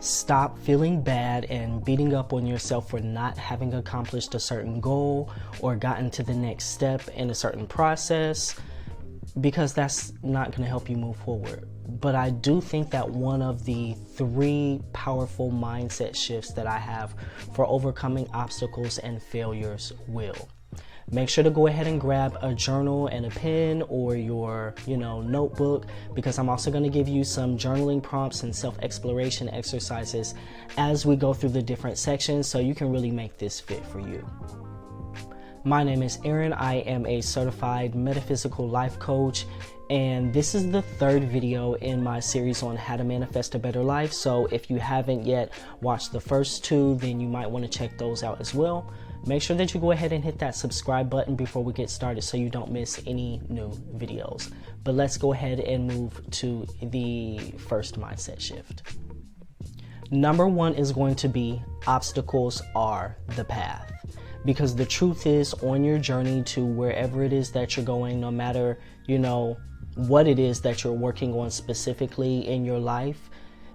Stop feeling bad and beating up on yourself for not having accomplished a certain goal or gotten to the next step in a certain process, because that's not going to help you move forward. But I do think that one of the 3 powerful mindset shifts that I have for overcoming obstacles and failures will. Make sure to go ahead and grab a journal and a pen or your, notebook, because I'm also going to give you some journaling prompts and self-exploration exercises as we go through the different sections so you can really make this fit for you. My name is Aaron. I am a certified metaphysical life coach, and this is the 3rd video in my series on how to manifest a better life. So if you haven't yet watched the first 2, then you might want to check those out as well. Make sure that you go ahead and hit that subscribe button before we get started so you don't miss any new videos. But let's go ahead and move to the first mindset shift. Number 1 is going to be obstacles are the path. Because the truth is, on your journey to wherever it is that you're going, no matter, what it is that you're working on specifically in your life,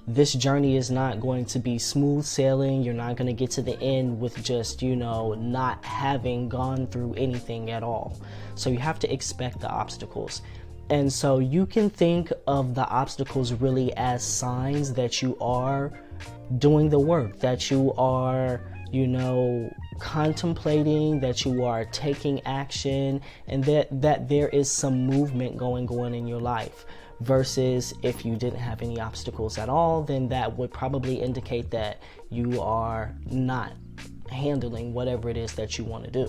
this journey is not going to be smooth sailing. You're not going to get to the end with just, not having gone through anything at all. So you have to expect the obstacles. And so you can think of the obstacles really as signs that you are doing the work, that you are, contemplating, that you are taking action, and that there is some movement going on in your life. Versus if you didn't have any obstacles at all, then that would probably indicate that you are not handling whatever it is that you want to do.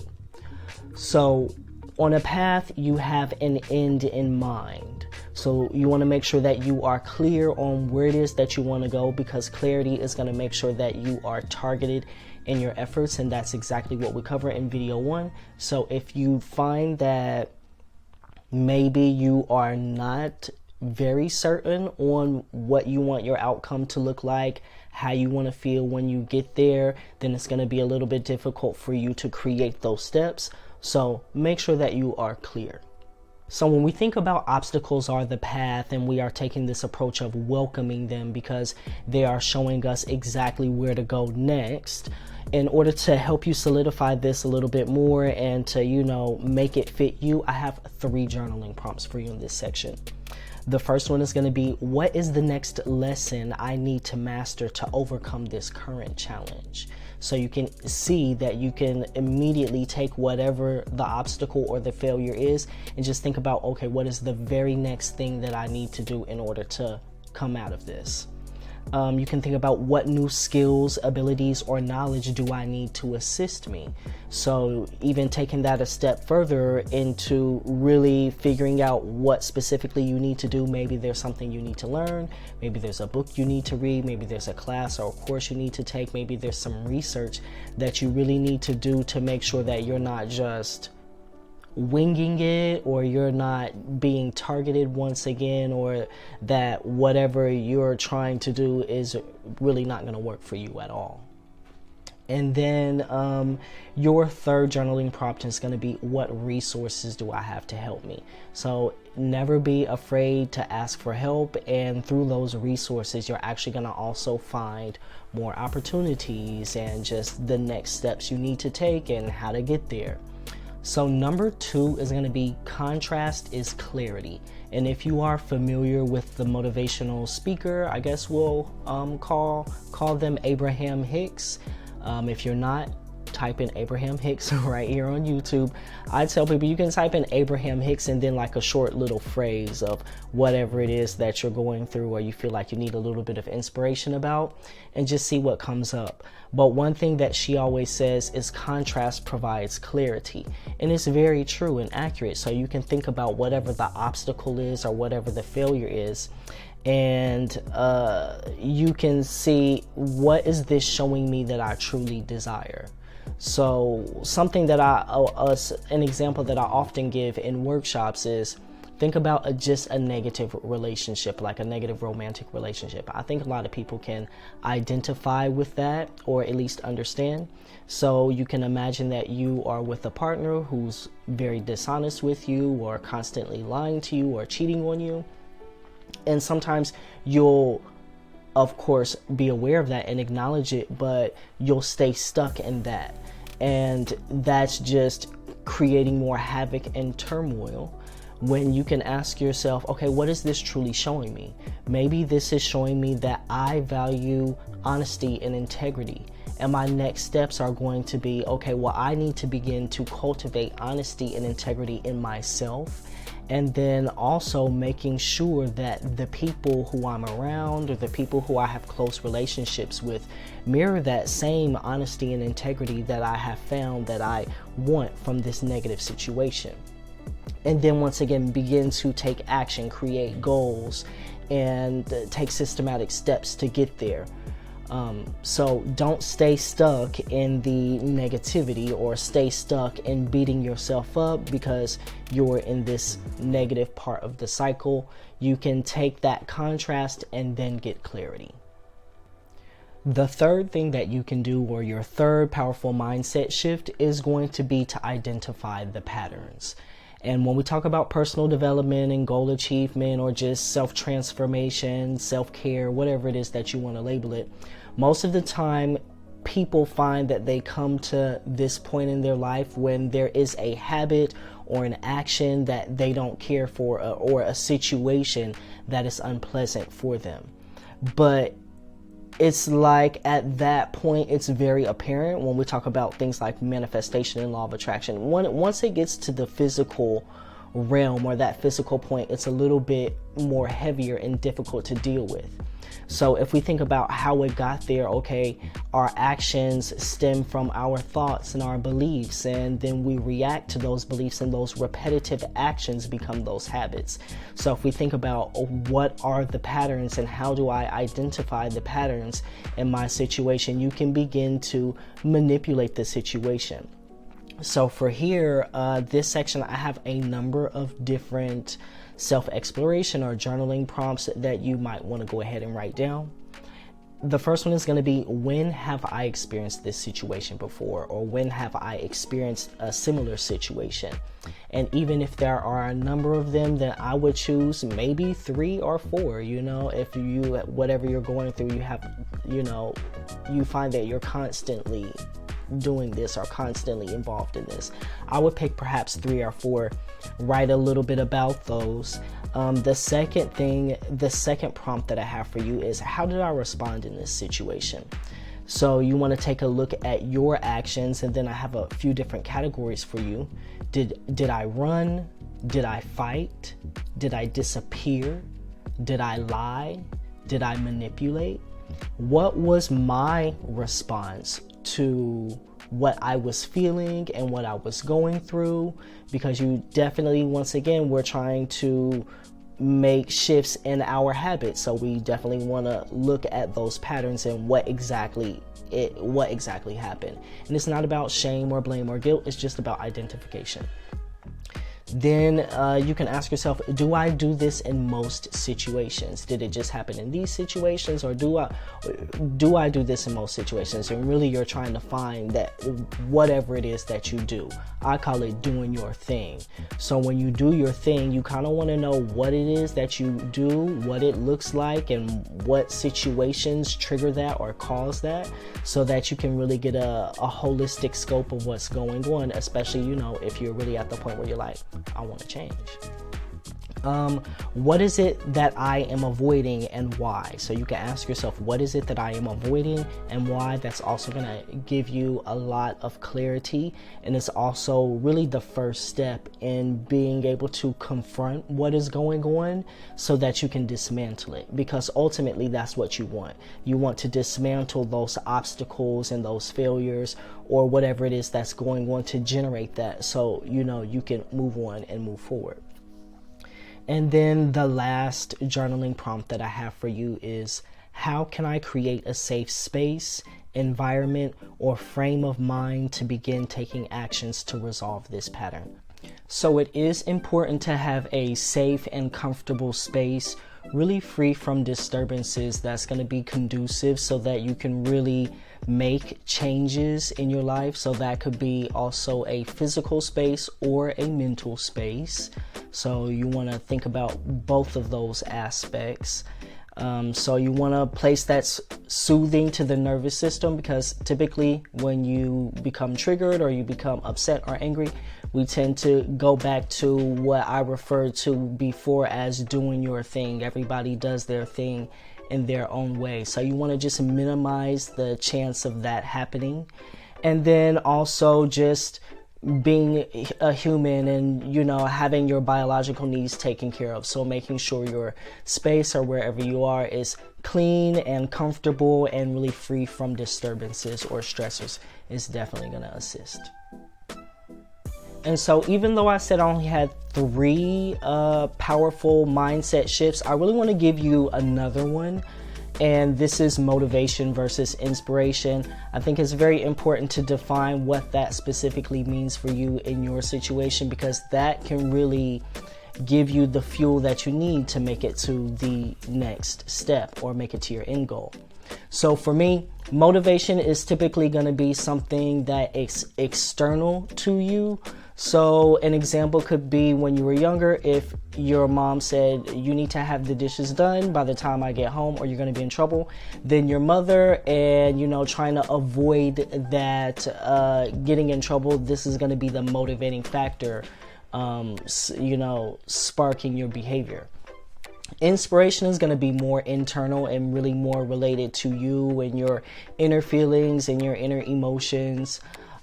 So on a path, you have an end in mind. So you want to make sure that you are clear on where it is that you want to go, because clarity is going to make sure that you are targeted in your efforts, and that's exactly what we cover in video 1. So if you find that maybe you are not very certain on what you want your outcome to look like, how you want to feel when you get there, then it's going to be a little bit difficult for you to create those steps. So make sure that you are clear. So when we think about obstacles are the path, and we are taking this approach of welcoming them because they are showing us exactly where to go next, in order to help you solidify this a little bit more and to, make it fit you, I have 3 journaling prompts for you in this section. The first one is going to be, what is the next lesson I need to master to overcome this current challenge? So you can see that you can immediately take whatever the obstacle or the failure is and just think about, okay, what is the very next thing that I need to do in order to come out of this? You can think about, what new skills, abilities, or knowledge do I need to assist me? So even taking that a step further into really figuring out what specifically you need to do. Maybe there's something you need to learn. Maybe there's a book you need to read. Maybe there's a class or a course you need to take. Maybe there's some research that you really need to do to make sure that you're not just winging it, or you're not being targeted once again, or that whatever you're trying to do is really not going to work for you at all. And then your 3rd journaling prompt is going to be, what resources do I have to help me? So never be afraid to ask for help, and through those resources you're actually going to also find more opportunities and just the next steps you need to take and how to get there. So number 2 is going to be, contrast is clarity. And if you are familiar with the motivational speaker, I guess we'll call them Abraham Hicks. If you're not, type in Abraham Hicks right here on YouTube. I tell people you can type in Abraham Hicks and then like a short little phrase of whatever it is that you're going through or you feel like you need a little bit of inspiration about, and just see what comes up. But one thing that she always says is contrast provides clarity, and it's very true and accurate. So you can think about whatever the obstacle is or whatever the failure is, and you can see, what is this showing me that I truly desire? So something that an example that I often give in workshops is, think about just a negative relationship, like a negative romantic relationship. I think a lot of people can identify with that, or at least understand. So you can imagine that you are with a partner who's very dishonest with you, or constantly lying to you, or cheating on you. And sometimes you'll of course, be aware of that and acknowledge it, but you'll stay stuck in that. And that's just creating more havoc and turmoil, when you can ask yourself, okay, what is this truly showing me? Maybe this is showing me that I value honesty and integrity. And my next steps are going to be, okay, well, I need to begin to cultivate honesty and integrity in myself. And then also making sure that the people who I'm around, or the people who I have close relationships with, mirror that same honesty and integrity that I have found that I want from this negative situation. And then once again, begin to take action, create goals, and take systematic steps to get there. So don't stay stuck in the negativity, or stay stuck in beating yourself up because you're in this negative part of the cycle. You can take that contrast and then get clarity. The third thing that you can do, or your third powerful mindset shift, is going to be to identify the patterns. And when we talk about personal development and goal achievement, or just self-transformation, self-care, whatever it is that you want to label it, most of the time people find that they come to this point in their life when there is a habit or an action that they don't care for, or a situation that is unpleasant for them. But it's like at that point, it's very apparent when we talk about things like manifestation and law of attraction. Once it gets to the physical realm, or that physical point, it's a little bit more heavier and difficult to deal with. So if we think about how it got there, okay, our actions stem from our thoughts and our beliefs, and then we react to those beliefs, and those repetitive actions become those habits. So if we think about what are the patterns and how do I identify the patterns in my situation, you can begin to manipulate the situation. So for here, this section, I have a number of different self-exploration or journaling prompts that you might want to go ahead and write down. The first one is going to be, when have I experienced this situation before, or when have I experienced a similar situation? And even if there are a number of them, then I would choose maybe 3 or 4. If you, whatever you're going through, you have, you find that you're constantly doing this or constantly involved in this, I would pick perhaps 3 or 4, write a little bit about those. The second prompt that I have for you is, how did I respond in this situation? So you want to take a look at your actions, and then I have a few different categories for you. Did I run? Did I fight? Did I disappear? Did I lie? Did I manipulate? What was my response to what I was feeling and what I was going through? Because you definitely, once again, we're trying to make shifts in our habits, so we definitely want to look at those patterns and what exactly happened. And it's not about shame or blame or guilt, it's just about identification. Then you can ask yourself, do I do this in most situations? Did it just happen in these situations, or do I do this in most situations? And really, you're trying to find that whatever it is that you do, I call it doing your thing. So when you do your thing, you kind of want to know what it is that you do, what it looks like, and what situations trigger that or cause that, so that you can really get a holistic scope of what's going on, especially, if you're really at the point where you're like, I want to change. What is it that I am avoiding and why? So you can ask yourself, what is it that I am avoiding and why? That's also going to give you a lot of clarity, and it's also really the first step in being able to confront what is going on so that you can dismantle it, because ultimately that's what you want. You want to dismantle those obstacles and those failures or whatever it is that's going on to generate that, so you can move on and move forward. And then the last journaling prompt that I have for you is, how can I create a safe space, environment, or frame of mind to begin taking actions to resolve this pattern? So it is important to have a safe and comfortable space, really free from disturbances, that's going to be conducive so that you can really make changes in your life. So that could be also a physical space or a mental space. So you want to think about both of those aspects. So you want to place that soothing to the nervous system, because typically when you become triggered or you become upset or angry, we tend to go back to what I referred to before as doing your thing. Everybody does their thing in their own way. So you want to just minimize the chance of that happening. And then also just being a human and, you know, having your biological needs taken care of. So making sure your space or wherever you are is clean and comfortable and really free from disturbances or stressors is definitely going to assist. And so even though I said I only had 3 powerful mindset shifts, I really want to give you another one. And this is motivation versus inspiration. I think it's very important to define what that specifically means for you in your situation, because that can really give you the fuel that you need to make it to the next step or make it to your end goal. So for me, motivation is typically going to be something that is external to you. So an example could be when you were younger, if your mom said you need to have the dishes done by the time I get home or you're going to be in trouble, then your mother, and you know, trying to avoid that getting in trouble, this is going to be the motivating factor, you know, sparking your behavior. Inspiration is going to be more internal and really more related to you and your inner feelings and your inner emotions.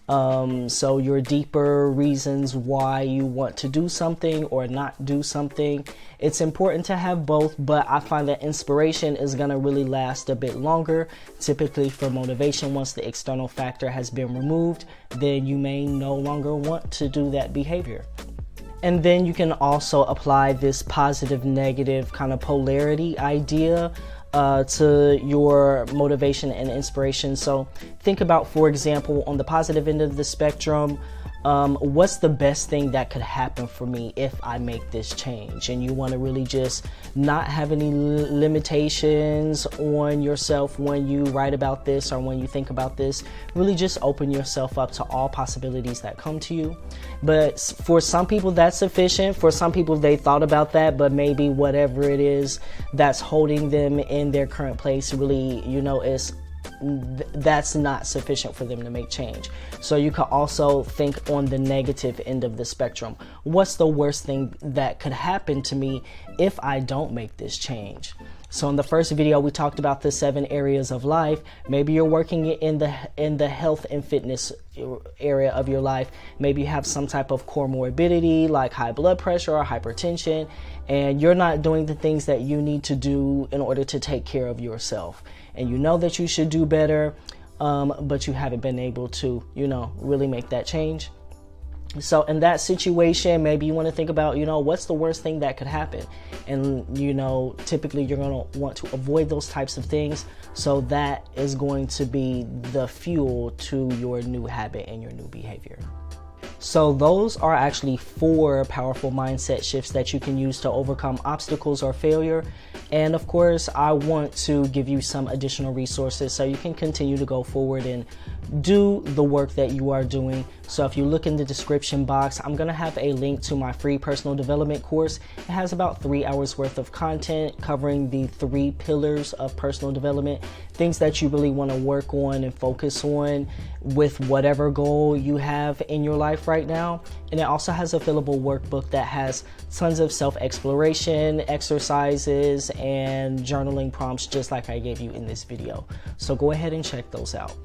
So your deeper reasons why you want to do something or not do something. It's important to have both, but I find that inspiration is going to really last a bit longer. Typically for motivation, once the external factor has been removed, then you may no longer want to do that behavior. And then you can also apply this positive negative kind of polarity idea to your motivation and inspiration. So think about, for example, on the positive end of the spectrum, what's the best thing that could happen for me if I make this change? And you want to really just not have any limitations on yourself when you write about this or when you think about this. Really just open yourself up to all possibilities that come to you. But for some people that's sufficient. For some people they thought about that, but maybe whatever it is that's holding them in their current place really, you know, that's not sufficient for them to make change. So you could also think on the negative end of the spectrum. What's the worst thing that could happen to me if I don't make this change? So in the first video, we talked about the 7 areas of life. Maybe you're working in the health and fitness area of your life. Maybe you have some type of comorbidity like high blood pressure or hypertension, and you're not doing the things that you need to do in order to take care of yourself. And you know that you should do better, but you haven't been able to, you know, really make that change. So in that situation, maybe you want to think about, you know, what's the worst thing that could happen? And, you know, typically you're going to want to avoid those types of things. So that is going to be the fuel to your new habit and your new behavior. So those are actually 4 powerful mindset shifts that you can use to overcome obstacles or failure. And of course, I want to give you some additional resources so you can continue to go forward and do the work that you are doing. So if you look in the description box, I'm going to have a link to my free personal development course. It has about 3 hours worth of content covering the 3 pillars of personal development, things that you really want to work on and focus on with whatever goal you have in your life right now. And it also has a fillable workbook that has tons of self-exploration, exercises, and journaling prompts just like I gave you in this video. So go ahead and check those out.